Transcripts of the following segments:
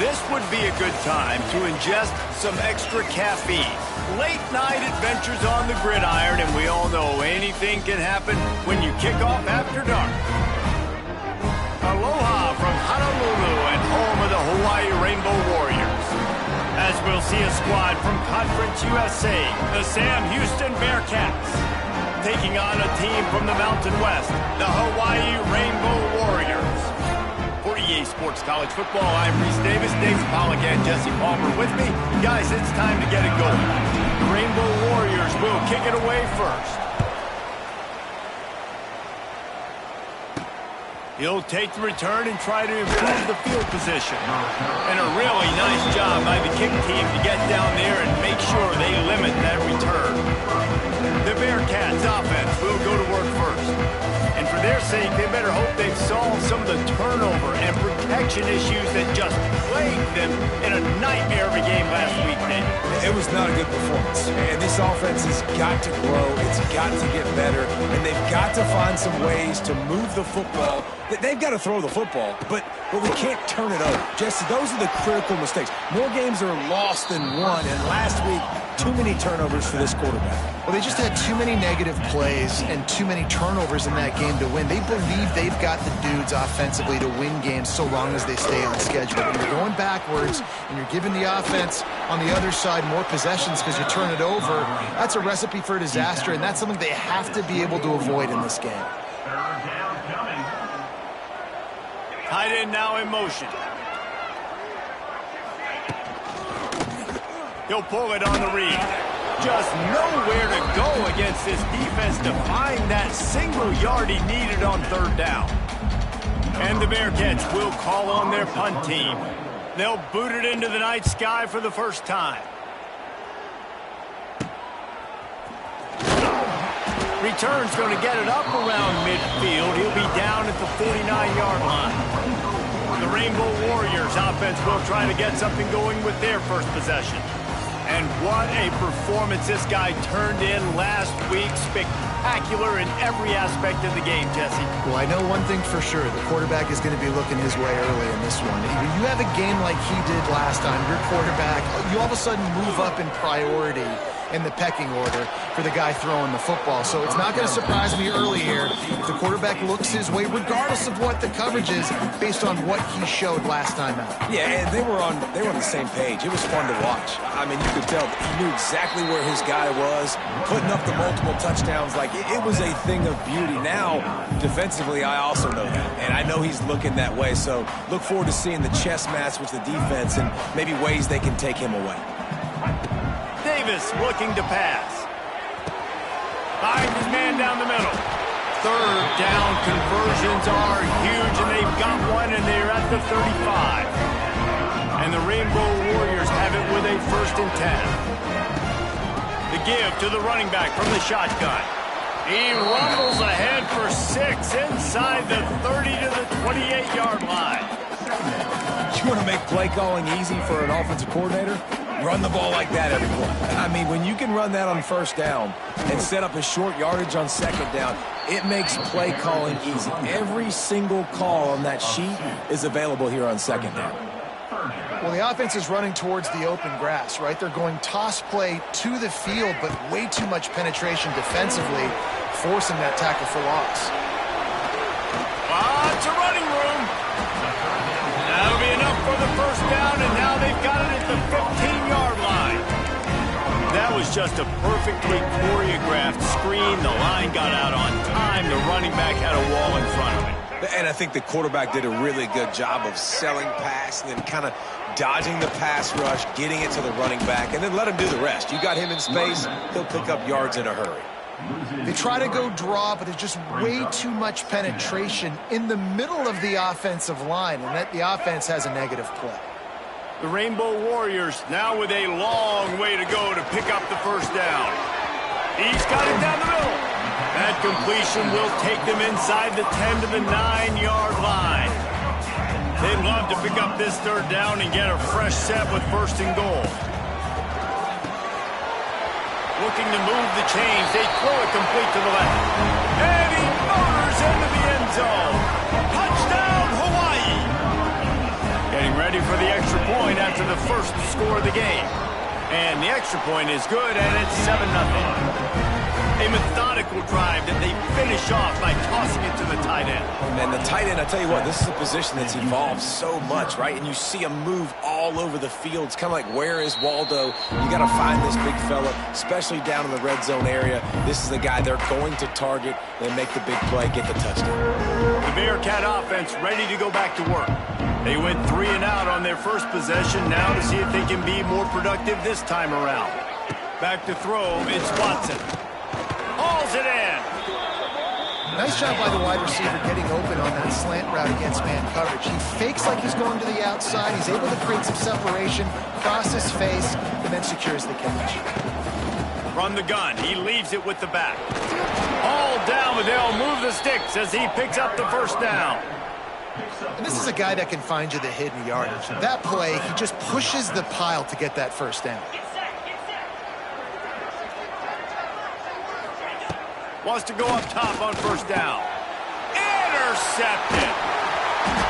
This would be a good time to ingest some extra caffeine. Late night adventures on the gridiron, and we all know anything can happen when you kick off after dark. Aloha from Honolulu and home of the Hawaii Rainbow Warriors. As we'll see a squad from Conference USA, the Sam Houston Bearcats, taking on a team from the Mountain West, the Hawaii Rainbow Warriors. For EA Sports College Football, I'm Reese Davis, Dave Pollock, and Jesse Palmer with me. Guys, it's time to get it going. The Rainbow Warriors will kick it away first. He'll take the return and try to improve the field position. And a really nice job by the kick team to get down there and make sure they limit that return. The Bearcats offense will go to work first. And for their sake, they better hope they've solved some of the turnover and protection issues that just plagued them in a nightmare of a game last week, Nate. It was not a good performance. And this offense has got to grow. It's got to get better. And they've got to find some ways to move the football. They've got to throw the football, but we can't turn it over. Jesse, those are the critical mistakes. More games are lost than won, and last week, too many turnovers for this quarterback. Well, they just had too many negative plays and too many turnovers in that game to win. They believe they've got the dudes offensively to win games so long as they stay on schedule. When you're going backwards and you're giving the offense on the other side more possessions because you turn it over, that's a recipe for disaster, and that's something they have to be able to avoid in this game. Tight end now in motion. He'll pull it on the read. Just nowhere to go against this defense to find that single yard he needed on third down. And the Bearcats will call on their punt team. They'll boot it into the night sky for the first time. Return's going to get it up around midfield. He'll be down at the 49-yard line. The Rainbow Warriors offense will try to get something going with their first possession. And what a performance this guy turned in last week. Spectacular in every aspect of the game, Jesse. Well, I know one thing for sure. The quarterback is going to be looking his way early in this one. When you have a game like he did last time, your quarterback, you all of a sudden move up in priority in the pecking order for the guy throwing the football. So it's not going to surprise me early here if the quarterback looks his way, regardless of what the coverage is, based on what he showed last time out. Yeah, and they were on the same page. It was fun to watch. I mean, you could tell he knew exactly where his guy was, putting up the multiple touchdowns. Like, it was a thing of beauty. Now, defensively, I also know that, and I know he's looking that way. So look forward to seeing the chess match with the defense and maybe ways they can take him away. Davis looking to pass. Finds his man down the middle. Third down conversions are huge, and they've got one, and they're at the 35. And the Rainbow Warriors have it with a 1st and 10. The give to the running back from the shotgun. He rumbles ahead for 6 inside the 30 to the 28-yard line. You want to make play calling easy for an offensive coordinator? Run the ball like that every play. I mean, when you can run that on first down and set up a short yardage on second down, it makes play calling easy. Every single call on that sheet is available here on second down. Well, the offense is running towards the open grass, right? They're going toss play to the field, but way too much penetration defensively, forcing that tackle for loss. Lots of running room. That'll be enough for the first down, and now they've got it at the 15-yard line. That was just a perfectly choreographed screen. The line got out on time. The running back had a wall in front of it. And I think the quarterback did a really good job of selling pass and then kind of dodging the pass rush, getting it to the running back, and then let him do the rest. You got him in space, he'll pick up yards in a hurry. They try to go draw, but there's just way too much penetration in the middle of the offensive line, and that the offense has a negative play. The Rainbow Warriors now with a long way to go to pick up the first down. He's got it down the middle. That completion will take them inside the 10 to the 9-yard line. They'd love to pick up this third down and get a fresh set with 1st and goal. Looking to move the chains. They throw it complete to the left. And he motors into the end zone. Touchdown, Hawaii! Getting ready for the extra point. score of the game. And the extra point is good, and it's 7-0. A methodical drive that they finish off by tossing it to the tight end. And the tight end, I tell you what, this is a position that's evolved so much, right? And you see him move all over the field. It's kind of like, where is Waldo? You got to find this big fella, especially down in the red zone area. This is the guy they're going to target and make the big play, get the touchdown. The Bearcat offense ready to go back to work. They went 3 and out on their first possession, now to see if they can be more productive this time around. Back to throw, it's Watson. Hauls it in. Nice job by the wide receiver getting open on that slant route against man coverage. He fakes like he's going to the outside. He's able to create some separation, cross his face, and then secures the catch. From the gun, he leaves it with the back. All down, but they'll move the sticks as he picks up the first down. And this is a guy that can find you the hidden yardage. That play, he just pushes the pile to get that first down. Wants to go up top on first down. Intercepted.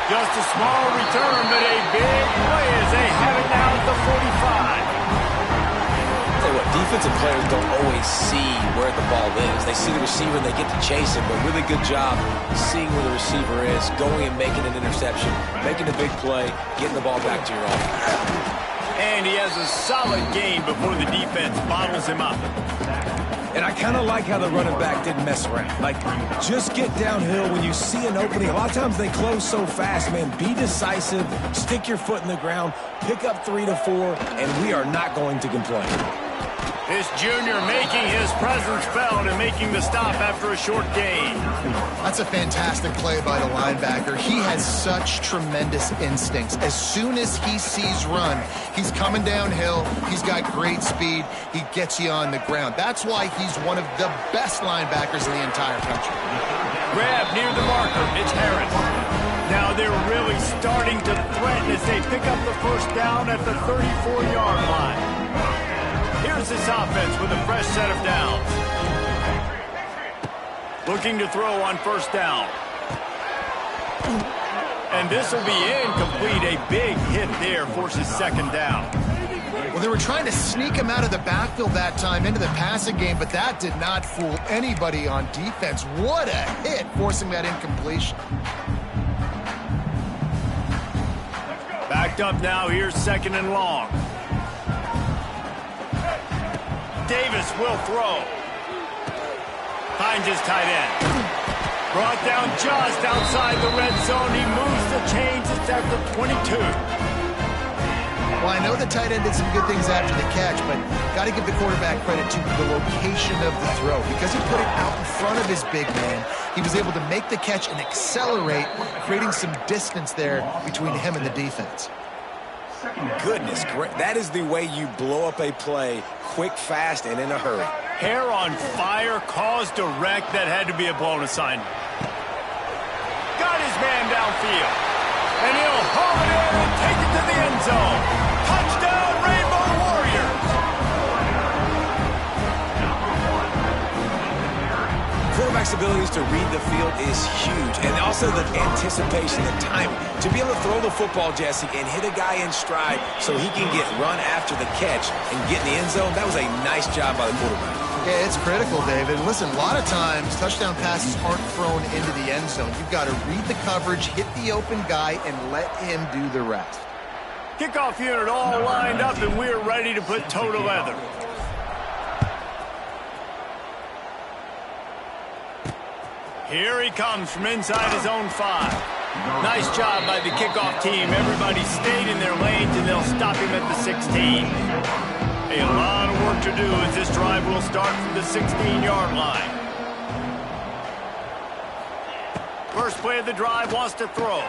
Just a small return, but a big play as they have it now at the 45. Tell you what, defensive players don't always see where the ball is. They see the receiver and they get to chase him, but really good job seeing where the receiver is, going and making an interception, making a big play, getting the ball back to your offense. And he has a solid gain before the defense bottles him up. And I kind of like how the running back didn't mess around. Like, just get downhill when you see an opening. A lot of times they close so fast, man. Be decisive, stick your foot in the ground, pick up 3 to 4, and we are not going to complain. This junior making his presence felt and making the stop after a short gain. That's a fantastic play by the linebacker. He has such tremendous instincts. As soon as he sees run, he's coming downhill. He's got great speed. He gets you on the ground. That's why he's one of the best linebackers in the entire country. Grab near the marker. It's Harris. Now they're really starting to threaten as they pick up the first down at the 34-yard line. Here's this offense with a fresh set of downs. Looking to throw on first down. And this will be incomplete. A big hit there forces second down. Well, they were trying to sneak him out of the backfield that time into the passing game, but that did not fool anybody on defense. What a hit, forcing that incompletion. Backed up now. Here's second and long. Davis will throw. Finds his tight end. Brought down just outside the red zone. He moves the chains. It's at the 22. Well, I know the tight end did some good things after the catch, but got to give the quarterback credit to the location of the throw. Because he put it out in front of his big man, he was able to make the catch and accelerate, creating some distance there between him and the defense. Goodness, that is the way you blow up a play, quick, fast, and in a hurry. Hair on fire, cause direct. That had to be a blown assignment. Got his man downfield. And he'll haul it in and take it to the end zone. Touchdown, Rainbow Warriors! Quarterback's abilities to read the field is huge, and also the anticipation, the timing. To be able to throw the football, Jesse, and hit a guy in stride so he can get run after the catch and get in the end zone, that was a nice job by the quarterback. Yeah, it's critical, David. Listen, a lot of times touchdown passes aren't thrown into the end zone. You've got to read the coverage, hit the open guy, and let him do the rest. Kickoff unit all lined up, and we're ready to put toe to leather. Here he comes from inside his own 5. Nice job by the kickoff team. Everybody stayed in their lanes, and they'll stop him at the 16. A lot of work to do as this drive will start from the 16-yard line. First play of the drive wants to throw.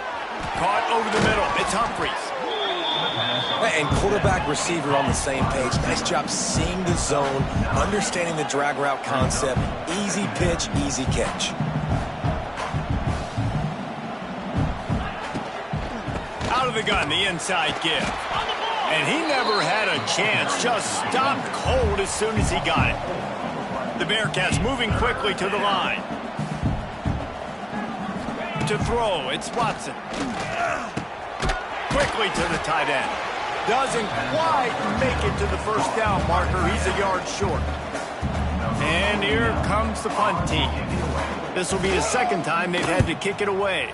Caught over the middle. It's Humphries. And quarterback receiver on the same page. Nice job seeing the zone, understanding the drag route concept. Easy pitch, easy catch. Out of the gun, the inside give. And he never had a chance, just stopped cold as soon as he got it. The Bearcats moving quickly to the line. To throw, it's Watson. Quickly to the tight end. Doesn't quite make it to the first down marker. He's a yard short. And here comes the punt team. This will be the second time they've had to kick it away.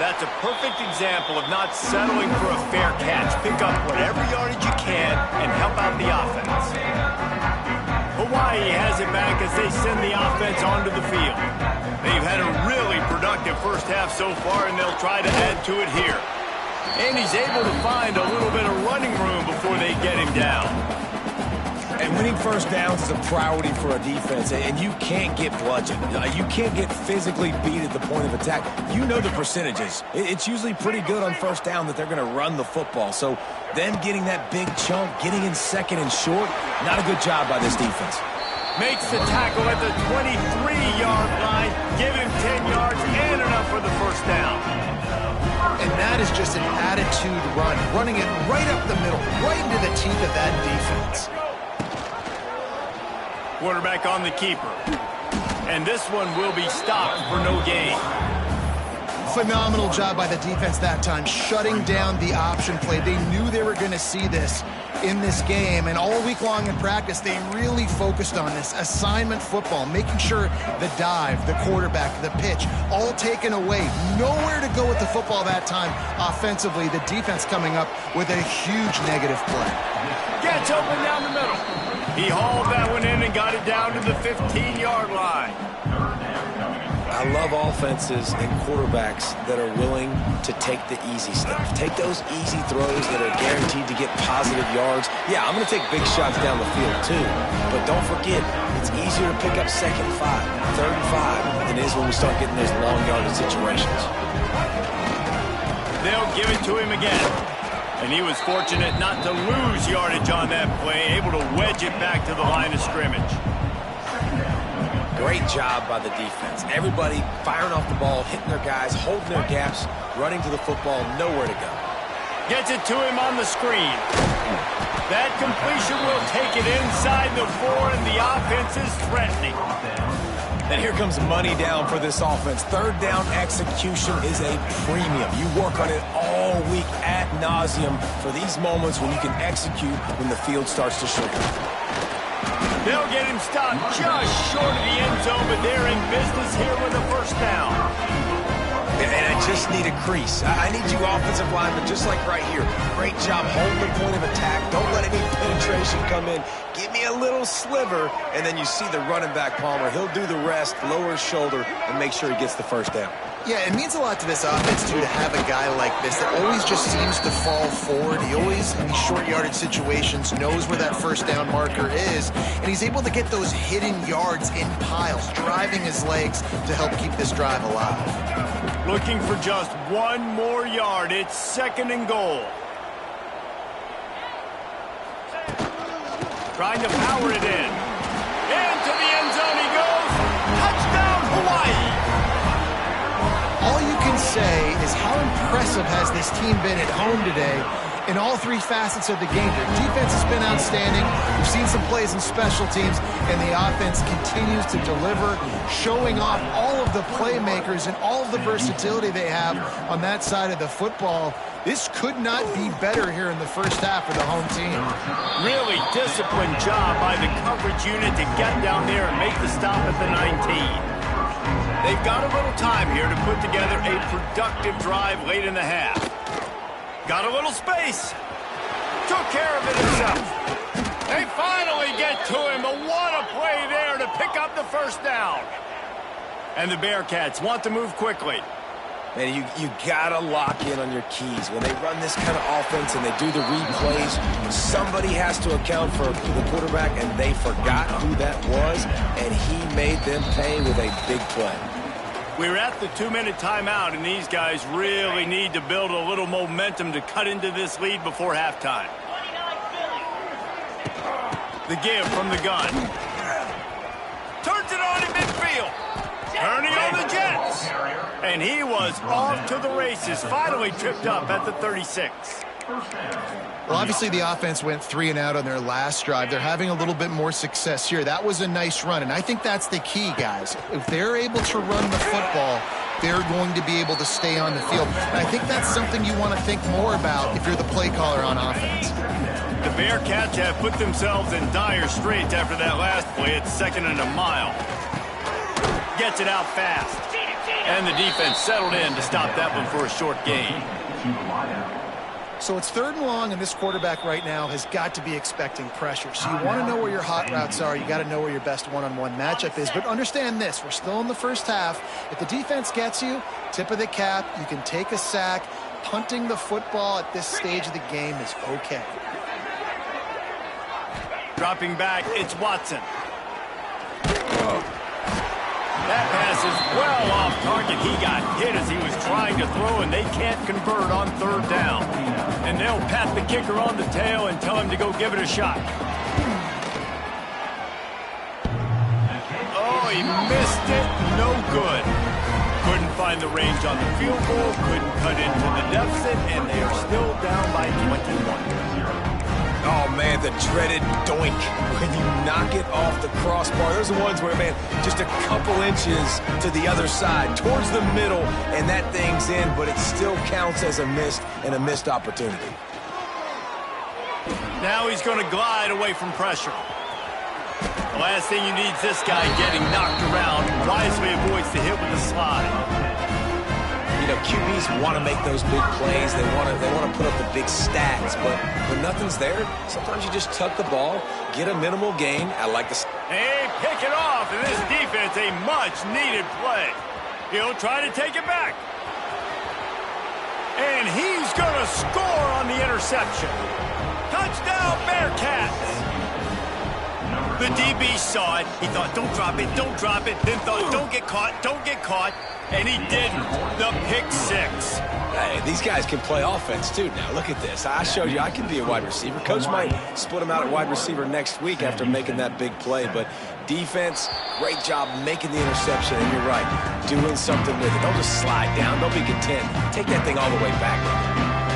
That's a perfect example of not settling for a fair catch. Pick up whatever yardage you can and help out the offense. Hawaii has it back as they send the offense onto the field. They've had a really productive first half so far, and they'll try to add to it here. And he's able to find a little bit of running room before they get him down. And winning first downs is a priority for a defense, and you can't get bludgeoned. You can't get physically beat at the point of attack. You know the percentages. It's usually pretty good on first down that they're going to run the football. So them getting that big chunk, getting in second and short, not a good job by this defense. Makes the tackle at the 23-yard line, give him 10 yards and enough for the first down. And that is just an attitude run, running it right up the middle, right into the teeth of that defense. Quarterback on the keeper. And this one will be stopped for no gain. Phenomenal job by the defense that time, shutting down the option play. They knew they were going to see this in this game, and all week long in practice, they really focused on this assignment football, making sure the dive, the quarterback, the pitch, all taken away. Nowhere to go with the football that time offensively. The defense coming up with a huge negative play. Gets open down the middle. He hauled that one in and got it down to the 15-yard line. I love offenses and quarterbacks that are willing to take the easy stuff. Take those easy throws that are guaranteed to get positive yards. Yeah, I'm going to take big shots down the field too. But don't forget, it's easier to pick up second and 5, third and 5 than it is when we start getting those long yardage situations. They'll give it to him again. And he was fortunate not to lose yardage on that play, able to wedge it back to the line of scrimmage. Great job by the defense. Everybody firing off the ball, hitting their guys, holding their gaps, running to the football, nowhere to go. Gets it to him on the screen. That completion will take it inside the 4, and the offense is threatening. And here comes money down for this offense. Third down execution is a premium. You work on it all week ad nauseum for these moments when you can execute when the field starts to shrink. They'll get him stopped just short of the end zone, but they're in business here with a first down. And I just need a crease. I need you offensive linemen, just like right here. Great job holding the point of attack. Don't let any penetration come in. Give me a little sliver, and then you see the running back, Palmer. He'll do the rest, lower his shoulder, and make sure he gets the first down. Yeah, it means a lot to this offense, too, to have a guy like this that always just seems to fall forward. He always, in these short yardage situations, knows where that first down marker is, and he's able to get those hidden yards in piles, driving his legs to help keep this drive alive. Looking for just one more yard. It's second and goal. Trying to power it in. Into the end zone he goes. Touchdown, Hawaii! All you can say is how impressive has this team been at home today in all three facets of the game. Their defense has been outstanding. We've seen some plays in special teams, and the offense continues to deliver, showing off all of the playmakers and all of the versatility they have on that side of the football. This could not be better here in the first half for the home team. Really disciplined job by the coverage unit to get down there and make the stop at the 19. They've got a little time here to put together a productive drive late in the half. Got a little space. Took care of it himself. They finally get to him, but what a play there to pick up the first down. And the Bearcats want to move quickly. Man, you gotta lock in on your keys. When they run this kind of offense and they do the replays, somebody has to account for the quarterback, and they forgot who that was, and he made them pay with a big play. We're at the 2-minute timeout, and these guys really need to build a little momentum to cut into this lead before halftime. The give from the gun. Turns it on in midfield. Turning on the Jets. And he was off to the races. Finally tripped up at the 36. Well, obviously the offense went 3 and out on their last drive. They're having a little bit more success here. That was a nice run, and I think that's the key, guys. If they're able to run the football, they're going to be able to stay on the field. And I think that's something you want to think more about if you're the play caller on offense. The Bearcats have put themselves in dire straits after that last play. It's 2nd and a mile. Gets it out fast. And the defense settled in to stop that one for a short gain. So it's 3rd and long, and this quarterback right now has got to be expecting pressure. So you want to know where your hot routes are. You got to know where your best one-on-one matchup is. But understand this, we're still in the first half. If the defense gets you, tip of the cap, you can take a sack. Punting the football at this stage of the game is okay. Dropping back, it's Watson. That pass is well off target. He got hit as he was trying to throw, and they can't convert on 3rd down. And they'll pat the kicker on the tail and tell him to go give it a shot. Oh, he missed it. No good. Couldn't find the range on the field goal, couldn't cut into the deficit, and they are still down by 21. Oh, man, the dreaded doink when you knock it off the crossbar. Those are the ones where, man, just a couple inches to the other side, towards the middle, and that thing's in, but it still counts as a missed opportunity. Now he's going to glide away from pressure. The last thing you need is this guy getting knocked around. Wisely avoids the hit with the slide. You know, QBs want to make those big plays. They want to put up the big stats, but when nothing's there, sometimes you just tuck the ball, get a minimal gain. I like the... Hey, pick it off, and this defense, a much-needed play. He'll try to take it back. And he's going to score on the interception. Touchdown, Bearcats. The DB saw it. He thought, don't drop it, don't drop it. Then thought, don't get caught. And he didn't. The pick 6. Hey, these guys can play offense, too. Now, look at this. I showed you I can be a wide receiver. Coach might split him out at wide receiver next week after making that big play. But defense, great job making the interception. And you're right, doing something with it. Don't just slide down. Don't be content. Take that thing all the way back.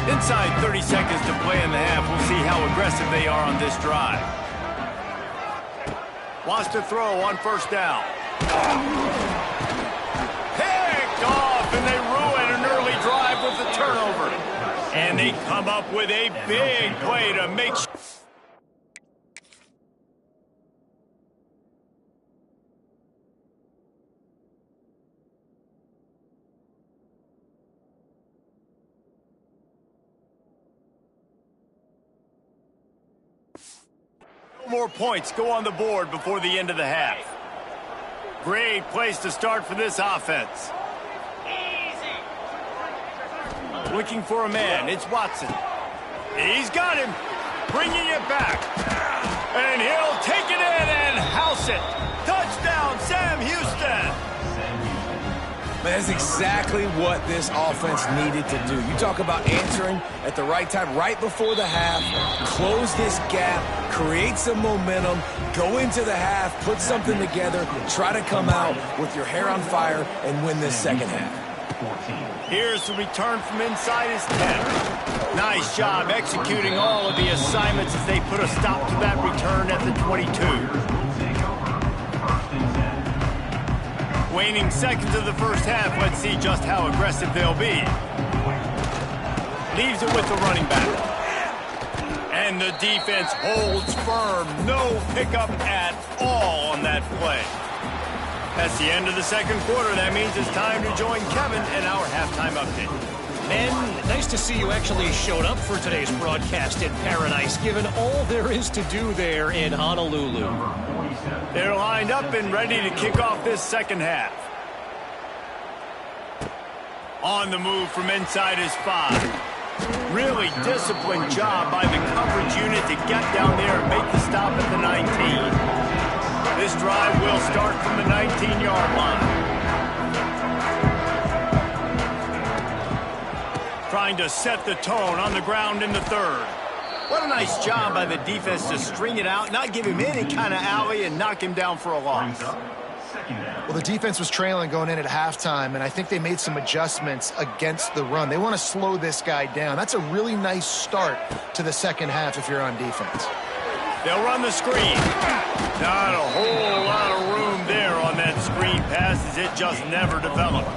Inside 30 seconds to play in the half. We'll see how aggressive they are on this drive. Wants to throw on 1st down. Picked off, and they ruin an early drive with the turnover. And they come up with a big play to make sure. More points go on the board before the end of the half. Great place to start for this offense. Looking for a man, it's Watson. He's got him, bringing it back. And he'll take it in and house it. Touchdown, Sam Houston. That's exactly what this offense needed to do. You talk about answering at the right time, right before the half, close this gap, create some momentum, go into the half, put something together, try to come out with your hair on fire and win this 2nd half. Here's the return from inside his 10. Nice job executing all of the assignments as they put a stop to that return at the 22. Waning seconds of the 1st half. Let's see just how aggressive they'll be. Leaves it with the running back. And the defense holds firm. No pickup at all on that play. That's the end of the 2nd quarter. That means it's time to join Kevin in our halftime update. Men, nice to see you actually showed up for today's broadcast in paradise, given all there is to do there in Honolulu. They're lined up and ready to kick off this 2nd half. On the move from inside his 5. Really disciplined job by the coverage unit to get down there and make the stop at the 19. This drive will start from the 19-yard line. Trying to set the tone on the ground in the 3rd. What a nice job by the defense to string it out, not give him any kind of alley, and knock him down for a loss. Well, the defense was trailing going in at halftime, and I think they made some adjustments against the run. They want to slow this guy down. That's a really nice start to the second half if you're on defense. They'll run the screen. Not a whole lot of room there on that screen pass as it just never developed.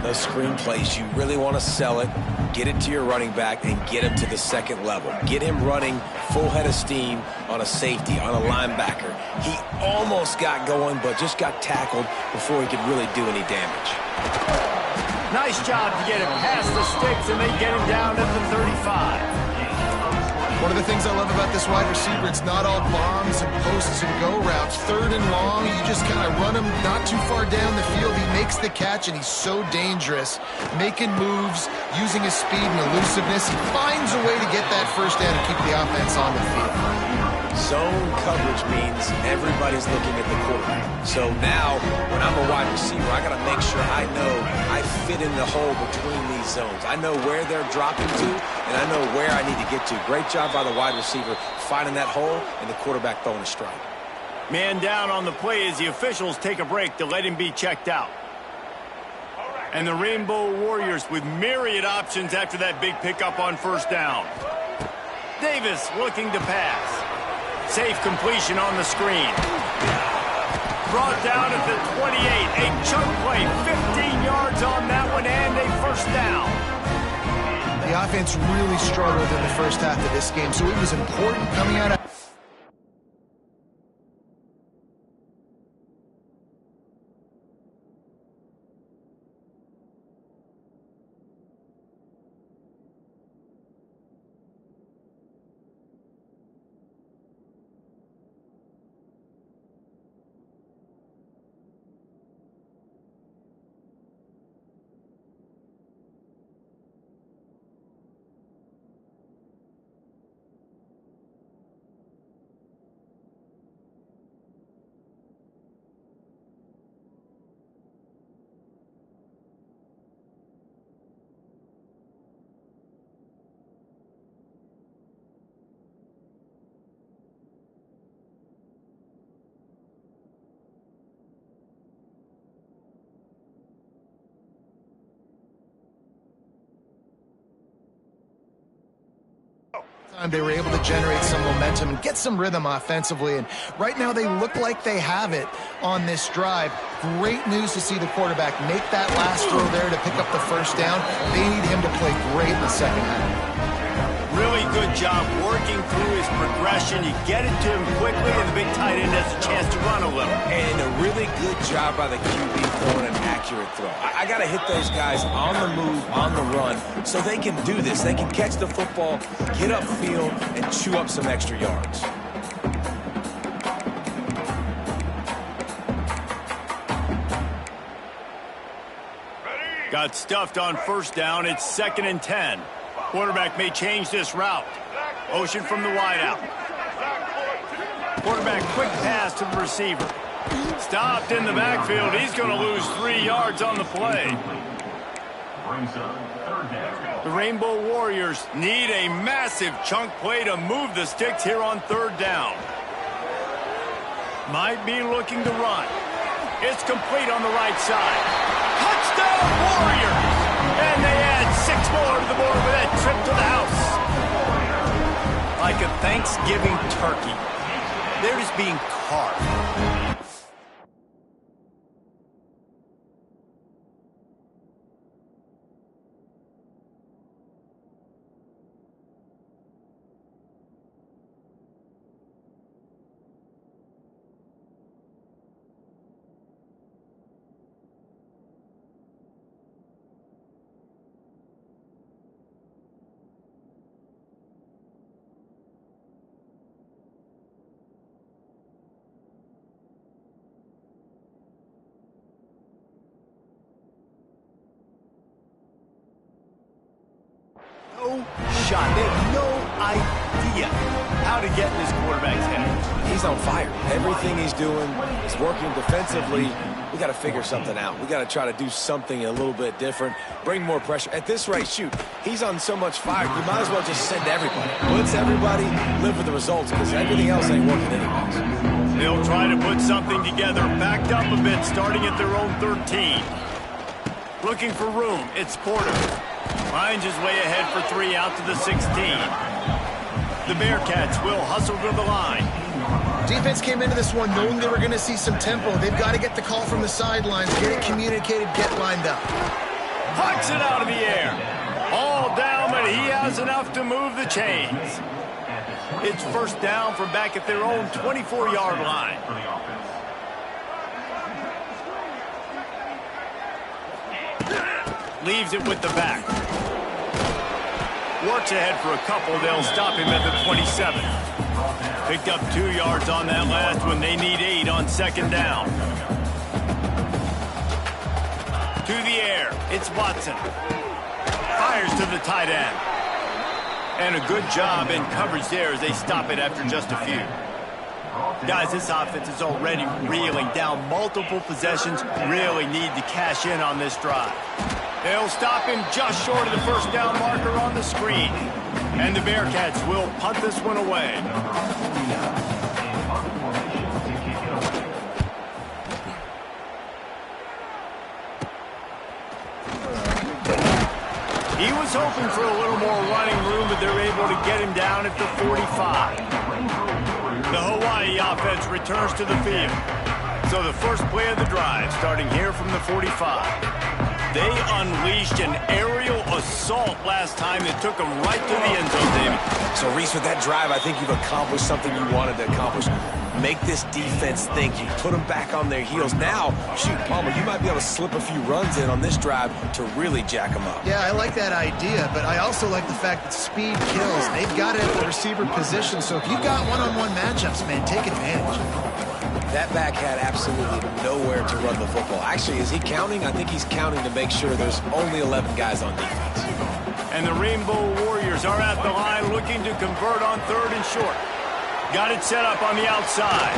Those screen plays, you really want to sell it, get it to your running back, and get him to the second level. Get him running full head of steam on a safety, on a linebacker. He almost got going, but just got tackled before he could really do any damage. Nice job to get him past the sticks, and they get him down at the 35. One of the things I love about this wide receiver, it's not all bombs and posts and go routes. Third and long, you just kind of run him not too far down the field. He makes the catch, and he's so dangerous, making moves, using his speed and elusiveness. He finds a way to get that first down and keep the offense on the field. Zone coverage means everybody's looking at the quarterback. So now, when I'm a wide receiver, I got to make sure I know I fit in the hole between these zones. I know where they're dropping to, and I know where I need to get to. Great job by the wide receiver finding that hole, and the quarterback throwing a strike. Man down on the play as the officials take a break to let him be checked out. And the Rainbow Warriors with myriad options after that big pickup on first down. Davis looking to pass. Safe completion on the screen. Brought down at the 28. A chunk play, 15 yards on that one, and a first down. The offense really struggled in the first half of this game, so it was important coming out of... They were able to generate some momentum and get some rhythm offensively, and right now they look like they have it on this drive. Great news to see the quarterback make that last throw there to pick up the first down. They need him to play great in the second half. Really good job working through his progression. You get it to him quickly, and the big tight end has a chance to run a little. And a really good job by the QB throwing an accurate throw. I got to hit those guys on the move, on the run, so they can do this. They can catch the football, get upfield, and chew up some extra yards. Got stuffed on first down. It's 2nd and 10. Quarterback may change this route. Motion from the wideout. Quarterback quick pass to the receiver. Stopped in the backfield. He's going to lose 3 yards on the play. The Rainbow Warriors need a massive chunk play to move the sticks here on third down. Might be looking to run. It's complete on the right side. Touchdown Warriors! And they add 6 more to the board with that trip to the house. Like a Thanksgiving turkey. They're just being carved. No shot. They have no idea how to get in this quarterback's head. He's on fire. Everything he's doing is working defensively. We got to figure something out. We got to try to do something a little bit different, bring more pressure. At this rate, shoot, he's on so much fire, you might as well just send everybody. Blitz everybody, live with the results, because everything else ain't working anyways. They'll try to put something together, backed up a bit, starting at their own 13. Looking for room, it's Porter. Finds his way ahead for 3 out to the 16. The Bearcats will hustle to the line. Defense came into this one knowing they were going to see some tempo. They've got to get the call from the sidelines, get it communicated, get lined up. Pucks it out of the air. All down, but he has enough to move the chains. It's first down from back at their own 24-yard line. Leaves it with the back. Works ahead for a couple. They'll stop him at the 27. Picked up 2 yards on that last one. They need 8 on second down. To the air. It's Watson. Fires to the tight end. And a good job in coverage there as they stop it after just a few. Guys, this offense is already reeling down multiple possessions. Really need to cash in on this drive. They'll stop him just short of the first down marker on the screen. And the Bearcats will punt this one away. He was hoping for a little more running room, but they're able to get him down at the 45. The Hawaii offense returns to the field. So the first play of the drive, starting here from the 45. They unleashed an aerial assault last time that took them right to the end zone, David. So, Reese, with that drive, I think you've accomplished something you wanted to accomplish. Make this defense think. You put them back on their heels. Now, shoot, Palmer, you might be able to slip a few runs in on this drive to really jack them up. Yeah, I like that idea, but I also like the fact that speed kills. They've got it at the receiver position, so if you've got one-on-one matchups, man, take advantage. That back had absolutely nowhere to run the football. Actually, is he counting? I think he's counting to make sure there's only 11 guys on defense. And the Rainbow Warriors are at the line looking to convert on 3rd and short. Got it set up on the outside.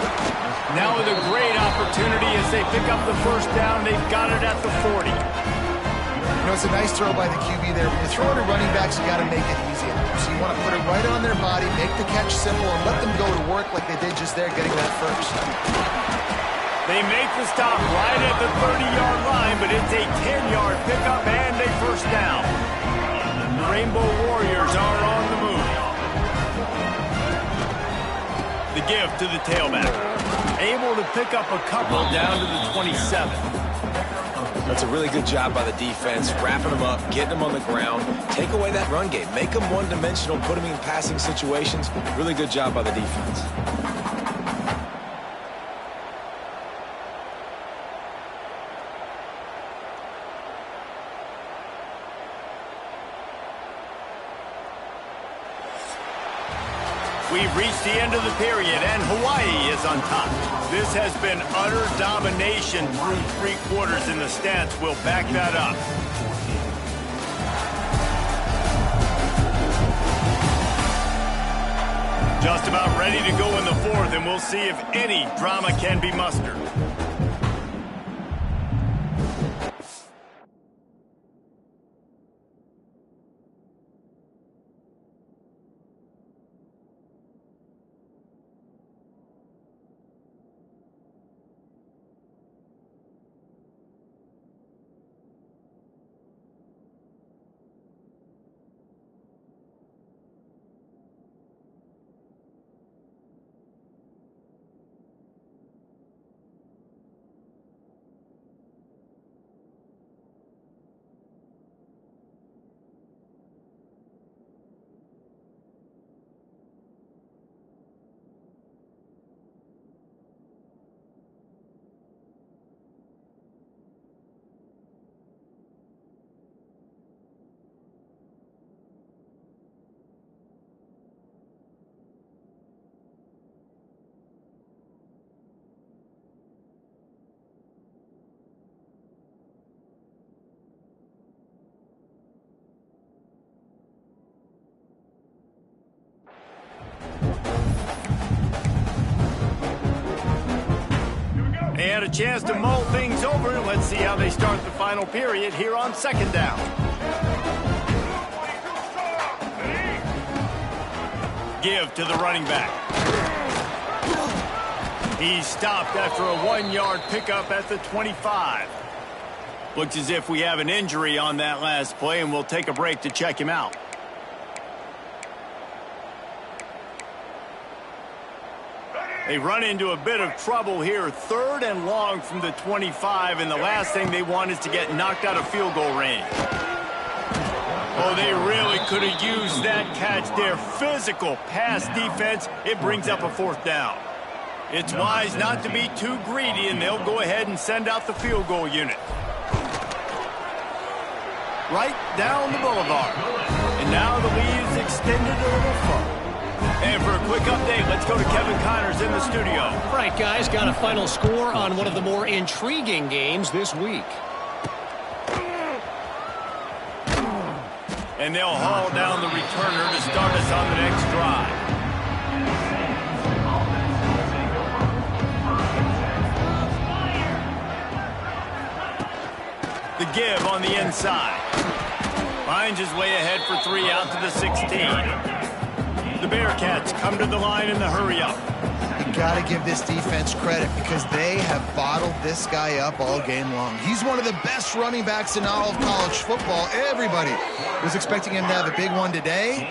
Now with a great opportunity as they pick up the first down. They've got it at the 40. You know, it's a nice throw by the QB there. When you're throwing to running backs, you got to make it easy. So you want to put it right on their body, make the catch simple, and let them go to work like they did just there, getting that first. They make the stop right at the 30-yard line, but it's a 10-yard pickup and a first down. The Rainbow Warriors are on the move. The give to the tailback. Able to pick up a couple down to the 27. That's a really good job by the defense, wrapping them up, getting them on the ground. Take away that run game. Make them one-dimensional, put them in passing situations. Really good job by the defense. We've reached the end of the period, and Hawaii is on top. This has been utter domination through 3 quarters, and the stats will back that up. Just about ready to go in the 4th, and we'll see if any drama can be mustered. They had a chance to mull things over. Let's see how they start the final period here on 2nd down. Give to the running back. He's stopped after a 1-yard pickup at the 25. Looks as if we have an injury on that last play, and we'll take a break to check him out. They run into a bit of trouble here. 3rd and long from the 25, and the last thing they want is to get knocked out of field goal range. Oh, they really could have used that catch there. Physical pass defense. It brings up a 4th down. It's wise not to be too greedy, and they'll go ahead and send out the field goal unit. Right down the boulevard. And now the lead is extended a little further. And for a quick update, let's go to Kevin Connors in the studio. All right, guys, got a final score on one of the more intriguing games this week. And they'll haul down the returner to start us on the next drive. The give on the inside. Finds his way ahead for 3 out to the 16. The Bearcats come to the line in the hurry-up. You got to give this defense credit because they have bottled this guy up all game long. He's one of the best running backs in all of college football. Everybody was expecting him to have a big one today.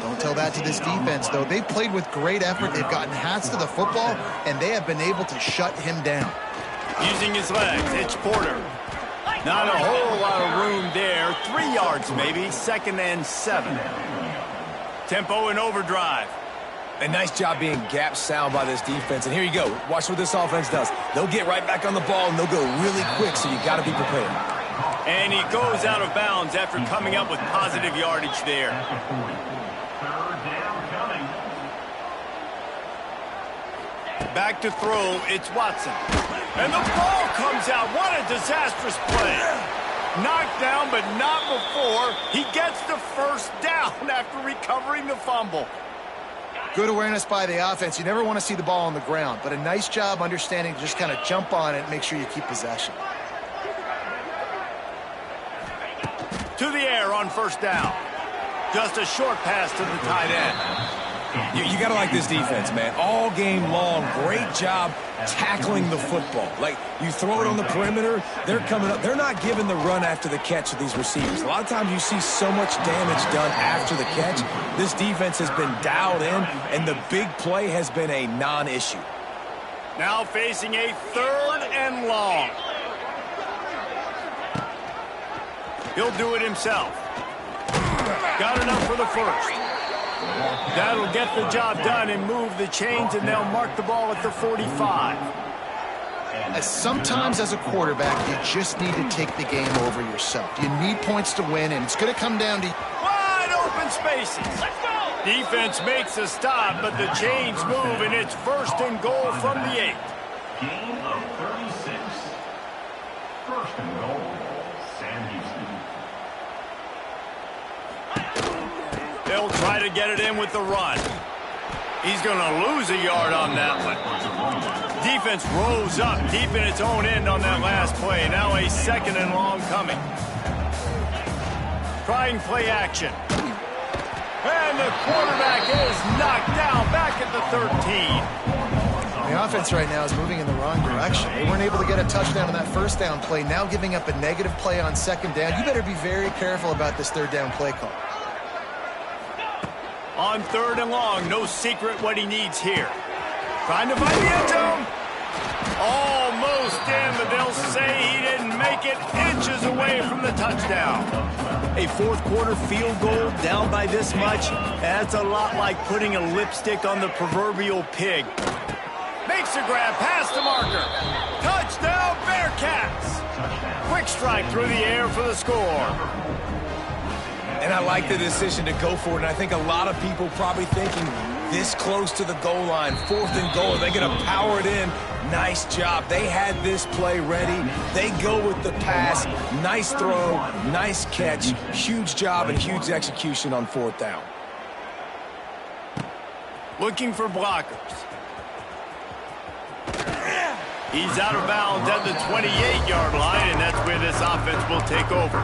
Don't tell that to this defense, though. They've played with great effort. They've gotten hats to the football, and they have been able to shut him down. Using his legs, it's Porter. Not a whole lot of room there. 3 yards maybe. 2nd and 7. Tempo and overdrive. A nice job being gap sound by this defense. And here you go. Watch what this offense does. They'll get right back on the ball, and they'll go really quick, so you got to be prepared. And he goes out of bounds after coming up with positive yardage there. Back to throw, it's Watson. And the ball comes out. What a disastrous play. Knocked down, but not before. He gets the 1st down after recovering the fumble. Good awareness by the offense. You never want to see the ball on the ground, but a nice job understanding to just kind of jump on it and make sure you keep possession. To the air on 1st down. Just a short pass to the tight end. You got to like this defense, man. All game long, great job tackling the football. Like, you throw it on the perimeter, they're coming up. They're not giving the run after the catch to these receivers. A lot of times you see so much damage done after the catch. This defense has been dialed in, and the big play has been a non-issue. Now facing a 3rd and long. He'll do it himself. Got enough for the 1st. That'll get the job done and move the chains, and they'll mark the ball at the 45. Sometimes as a quarterback, you just need to take the game over yourself. You need points to win, and it's going to come down to... Wide open spaces. Let's go! Defense makes a stop, but the chains move, and it's 1st and goal from the 8. Gain of 36. 1st and goal, Sam Houston. They'll try to get it in with the run. He's going to lose a yard on that one. Defense rose up deep in its own end on that last play. Now a 2nd and long coming. Trying play action. And the quarterback is knocked down back at the 13. The offense right now is moving in the wrong direction. They weren't able to get a touchdown on that 1st down play. Now giving up a negative play on 2nd down. You better be very careful about this 3rd down play call. On 3rd and long, no secret what he needs here. Trying to find the end zone. Almost in, but they'll say he didn't make it, inches away from the touchdown. A 4th quarter field goal down by this much, that's a lot like putting a lipstick on the proverbial pig. Makes a grab past the marker. Touchdown, Bearcats. Quick strike through the air for the score. And I like the decision to go for it, and I think a lot of people probably thinking this close to the goal line, 4th and goal, are they going to power it in? Nice job. They had this play ready. They go with the pass. Nice throw, nice catch, huge job and huge execution on 4th down. Looking for blockers. He's out of bounds at the 28-yard line, and that's where this offense will take over.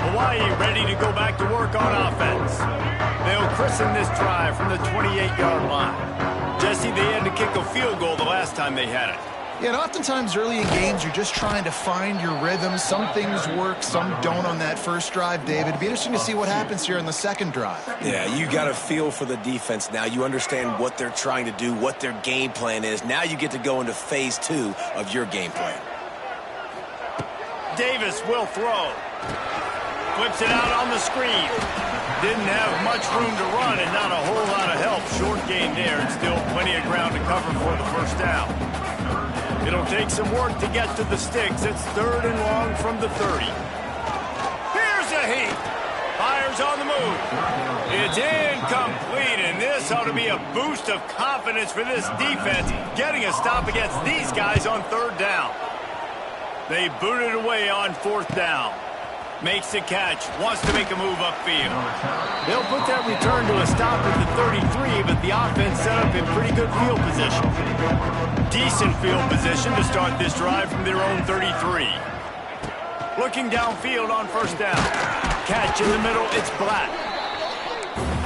Hawaii ready to go back to work on offense. They'll christen this drive from the 28-yard line. Jesse, they had to kick a field goal the last time they had it. Yeah, and oftentimes early in games, you're just trying to find your rhythm. Some things work, some don't on that first drive, David. It'd be interesting to see what happens here in the second drive. Yeah, you got a feel for the defense now. You understand what they're trying to do, what their game plan is. Now you get to go into phase 2 of your game plan. Davis will throw. Flips it out on the screen. Didn't have much room to run and not a whole lot of help. Short gain there and still plenty of ground to cover for the first down. It'll take some work to get to the sticks. It's 3rd and long from the 30. Here's a heat. Fires on the move. It's incomplete, and this ought to be a boost of confidence for this defense, getting a stop against these guys on 3rd down. They boot it away on 4th down. Makes the catch, wants to make a move upfield. They'll put that return to a stop at the 33, but the offense set up in pretty good field position. Decent field position to start this drive from their own 33. Looking downfield on 1st down. Catch in the middle, it's Black.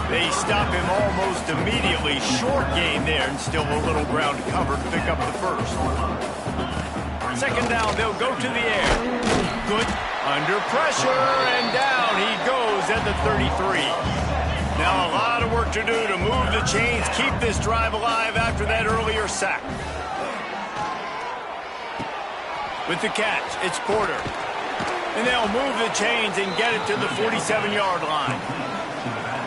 They stop him almost immediately. Short gain there and still a little ground to cover to pick up the first. 2nd down, they'll go to the air. Good. Under pressure, and down he goes at the 33. Now a lot of work to do to move the chains, keep this drive alive after that earlier sack. With the catch, it's Porter. And they'll move the chains and get it to the 47-yard line.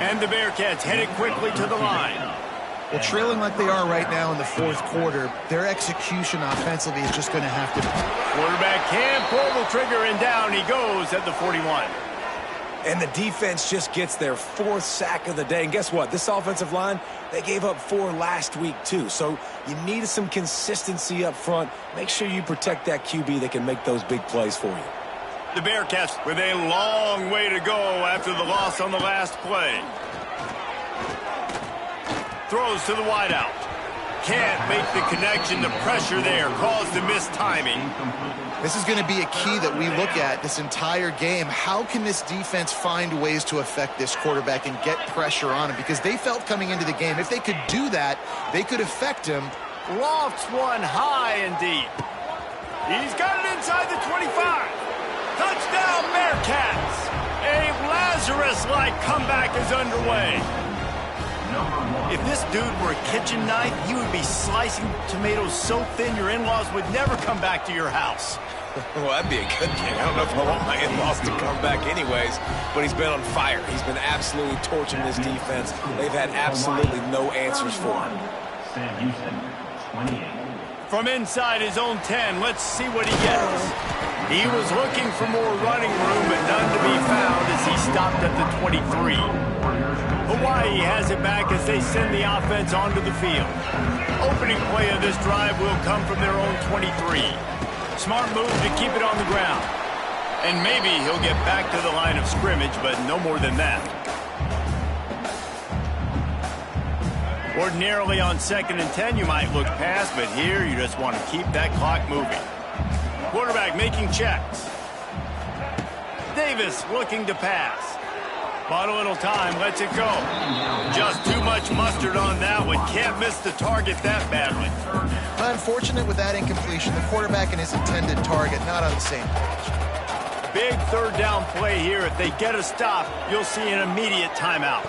And the Bearcats headed quickly to the line. Well, trailing like they are right now in the 4th quarter, their execution offensively is just going to have to... Quarterback can pull the trigger, and down he goes at the 41. And the defense just gets their 4th sack of the day. And guess what? This offensive line, they gave up 4 last week too. So you need some consistency up front. Make sure you protect that QB that can make those big plays for you. The Bearcats with a long way to go after the loss on the last play. Throws to the wideout. Can't make the connection. The pressure there caused the missed timing. This is going to be a key that we look at this entire game. How can this defense find ways to affect this quarterback and get pressure on him? Because they felt coming into the game, if they could do that, they could affect him. Lofts one high and deep. He's got it inside the 25. Touchdown, Bearcats. A Lazarus-like comeback is underway. If this dude were a kitchen knife, he would be slicing tomatoes so thin your in-laws would never come back to your house. Well, that'd be a good game. I don't know if I want my in-laws to come back anyways, but he's been on fire. He's been absolutely torching this defense. They've had absolutely no answers for him. From inside his own 10, let's see what he gets. He was looking for more running room, but none to be found as he stopped at the 23. Hawaii has it back as they send the offense onto the field. Opening play of this drive will come from their own 23. Smart move to keep it on the ground. And maybe he'll get back to the line of scrimmage, but no more than that. Ordinarily on 2nd and 10, you might look past, but here you just want to keep that clock moving. Quarterback making checks. Davis looking to pass. Bought a little time, lets it go. Just too much mustard on that one. Can't miss the target that badly. Unfortunate with that incompletion. The quarterback and his intended target not on the same page. Big 3rd down play here. If they get a stop, you'll see an immediate timeout.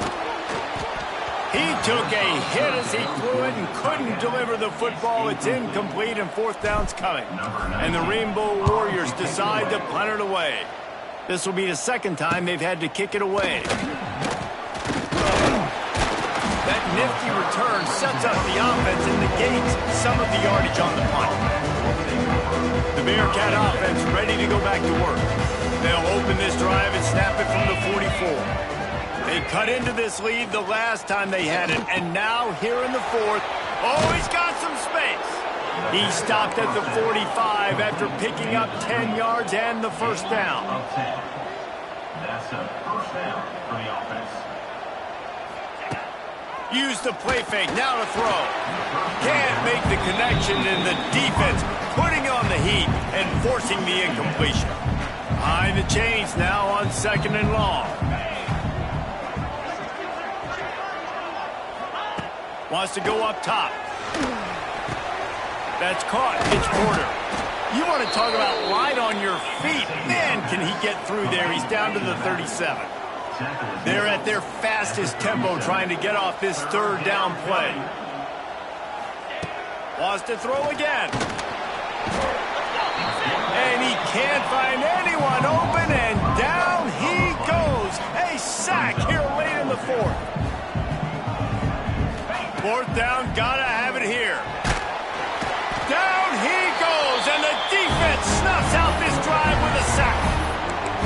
He took a hit as he threw it and couldn't deliver the football. It's incomplete and 4th down's coming. And the Rainbow Warriors decide to punt it away. This will be the 2nd time they've had to kick it away. That nifty return sets up the offense and negates some of the yardage on the punt. The Bearcat offense ready to go back to work. They'll open this drive and snap it from the 44. They cut into this lead the last time they had it, and now here in the 4th, oh, he's got some space. He stopped at the 45 after picking up 10 yards and the 1st down. That's a 1st down for the offense. Use the play fake, now to throw. Can't make the connection, and the defense putting on the heat and forcing the incompletion. Behind the chains now on 2nd and long. Wants to go up top. That's caught. It's Porter. You want to talk about light on your feet. Man, can he get through there. He's down to the 37. They're at their fastest tempo trying to get off this third down play. Wants to throw again. And he can't find anyone open, and down he goes. A sack here late in the fourth. Fourth down, gotta have it here. Down he goes, and the defense snuffs out this drive with a sack.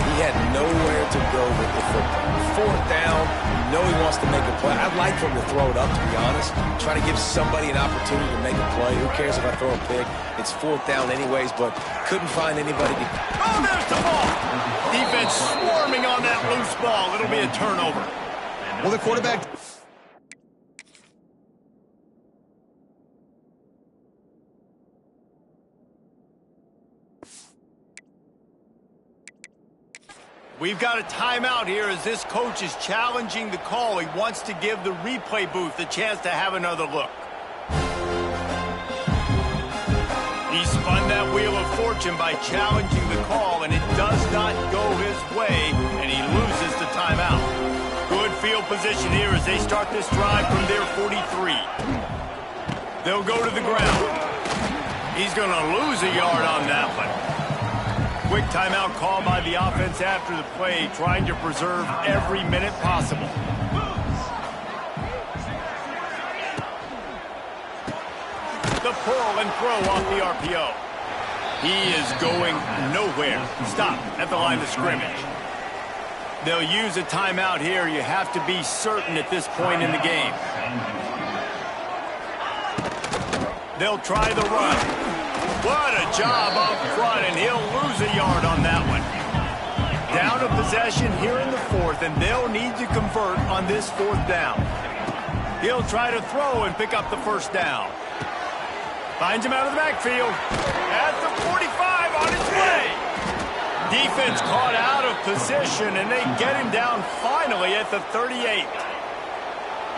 He had nowhere to go with the football. Fourth down, you know he wants to make a play. I'd like for him to throw it up, to be honest. Try to give somebody an opportunity to make a play. Who cares if I throw a pick? It's fourth down anyways, but couldn't find anybody to... Oh, there's the ball. Defense swarming on that loose ball. It'll be a turnover. Well, the quarterback... We've got a timeout here as this coach is challenging the call. He wants to give the replay booth a chance to have another look. He spun that wheel of fortune by challenging the call, and it does not go his way, and he loses the timeout. Good field position here as they start this drive from their 43. They'll go to the ground. He's going to lose a yard on that one. Quick timeout call by the offense after the play, trying to preserve every minute possible. The pull and throw off the RPO. He is going nowhere. Stop at the line of scrimmage. They'll use a timeout here. You have to be certain at this point in the game. They'll try the run. What a job up front, and he'll lose a yard on that one. Down a possession here in the fourth, and they'll need to convert on this fourth down. He'll try to throw and pick up the first down. Finds him out of the backfield. At the 45 on his way. Defense caught out of position, and they get him down finally at the 38.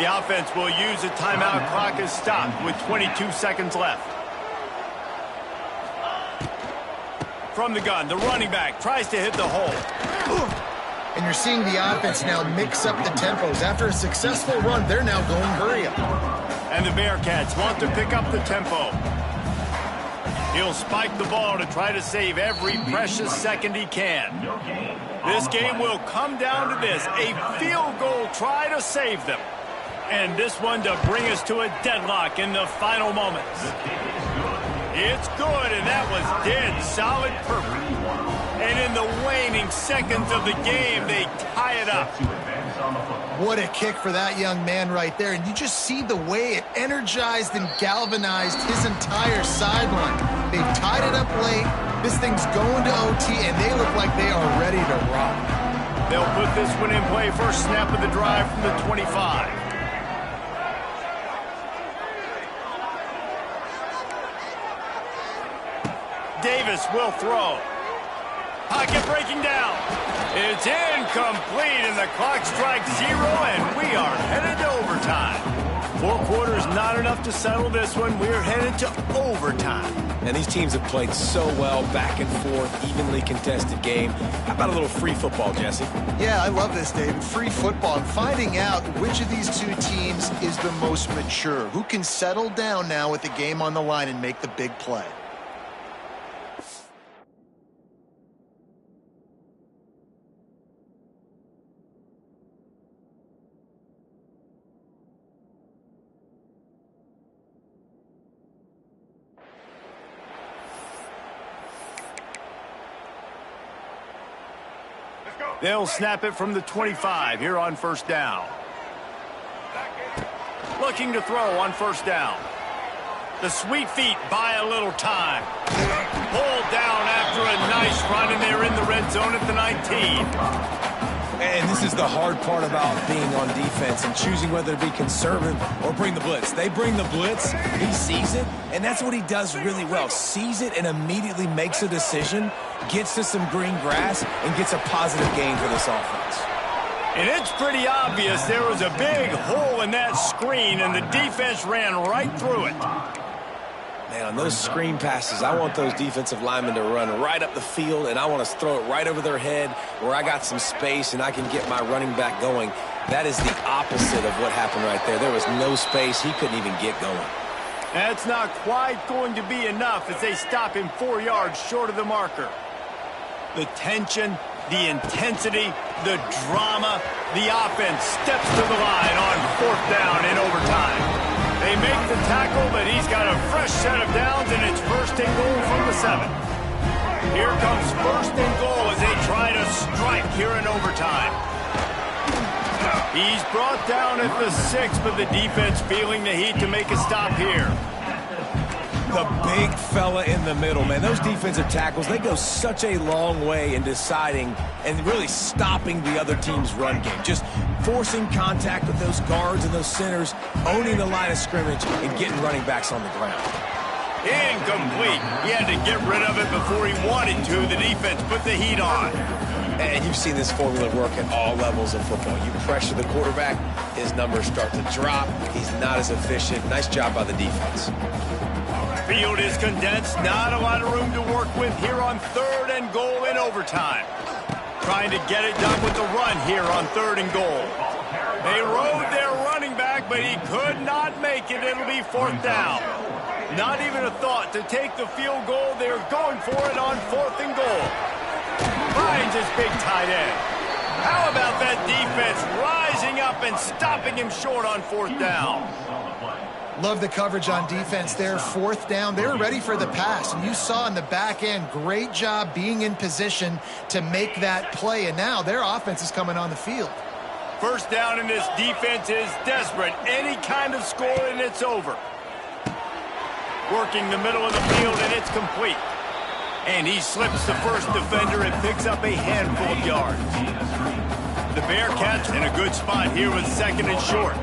The offense will use a timeout. Clock is stopped with 22 seconds left. From the gun, the running back tries to hit the hole. And you're seeing the offense now mix up the tempos. After a successful run, they're now going hurry up. And the Bearcats want to pick up the tempo. He'll spike the ball to try to save every precious second he can. This game will come down to this, a field goal try to save them. And this one to bring us to a deadlock in the final moments. It's good, and that was dead solid perfect. And in the waning seconds of the game, they tie it up. What a kick for that young man right there. And you just see the way it energized and galvanized his entire sideline. They've tied it up late. This thing's going to OT, and they look like they are ready to rock. They'll put this one in play. First snap of the drive from the 25. Davis will throw. Pocket breaking down. It's incomplete, and the clock strikes 0, and we are headed to overtime. 4 quarters not enough to settle this one. We're headed to overtime. And these teams have played so well, back and forth, evenly contested game. How about a little free football, Jesse? Yeah, I love this, David. Free football. And finding out which of these two teams is the most mature. Who can settle down now with the game on the line and make the big play. They'll snap it from the 25 here on first down. Looking to throw on first down. The sweet feet buy a little time. Pulled down after a nice run, and they're in the red zone at the 19. And this is the hard part about being on defense and choosing whether to be conservative or bring the blitz. They bring the blitz, he sees it, and that's what he does really well. Sees it and immediately makes a decision, gets to some green grass, and gets a positive gain for this offense. And it's pretty obvious there was a big hole in that screen, and the defense ran right through it. Man, on those screen passes, I want those defensive linemen to run right up the field, and I want to throw it right over their head where I got some space and I can get my running back going. That is the opposite of what happened right there. There was no space. He couldn't even get going. That's not quite going to be enough as they stop him 4 yards short of the marker. The tension, the intensity, the drama, the offense steps to the line on 4th down in overtime. They make the tackle, but he's got a fresh set of downs, and it's 1st and goal from the 7. Here comes 1st and goal as they try to strike here in overtime. He's brought down at the 6, but the defense feeling the heat to make a stop here. The big fella in the middle, man. Those defensive tackles, they go such a long way in deciding and really stopping the other team's run game. Just forcing contact with those guards and those centers, owning the line of scrimmage, and getting running backs on the ground. Incomplete. He had to get rid of it before he wanted to. The defense put the heat on. And you've seen this formula work at all levels of football. You pressure the quarterback, his numbers start to drop. He's not as efficient. Nice job by the defense. Field is condensed. Not a lot of room to work with here on 3rd and goal in overtime. Trying to get it done with the run here on 3rd and goal. They rode their running back, but he could not make it. It'll be 4th down. Not even a thought to take the field goal. They're going for it on 4th and goal. Finds his big tight end. How about that defense rising up and stopping him short on 4th down? Love the coverage on defense there. 4th down. They were ready for the pass. And you saw in the back end, great job being in position to make that play. And now their offense is coming on the field. 1st down, and this defense is desperate. Any kind of score, and it's over. Working the middle of the field, and it's complete. And he slips the first defender and picks up a handful of yards. The Bearcats in a good spot here with 2nd and short.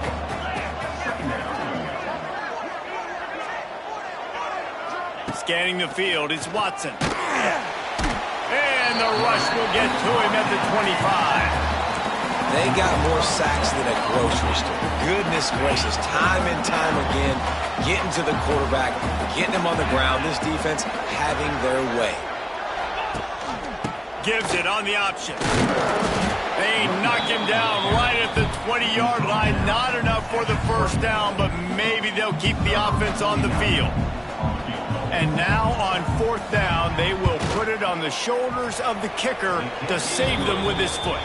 Scanning the field, it's Watson. And the rush will get to him at the 25. They got more sacks than a grocery store. Goodness gracious, time and time again, getting to the quarterback, getting him on the ground. This defense having their way. Gives it on the option. They knock him down right at the 20-yard line. Not enough for the 1st down, but maybe they'll keep the offense on the field. And now on 4th down, they will put it on the shoulders of the kicker to save them with his foot.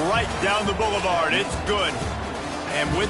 Right down the boulevard. It's good. And with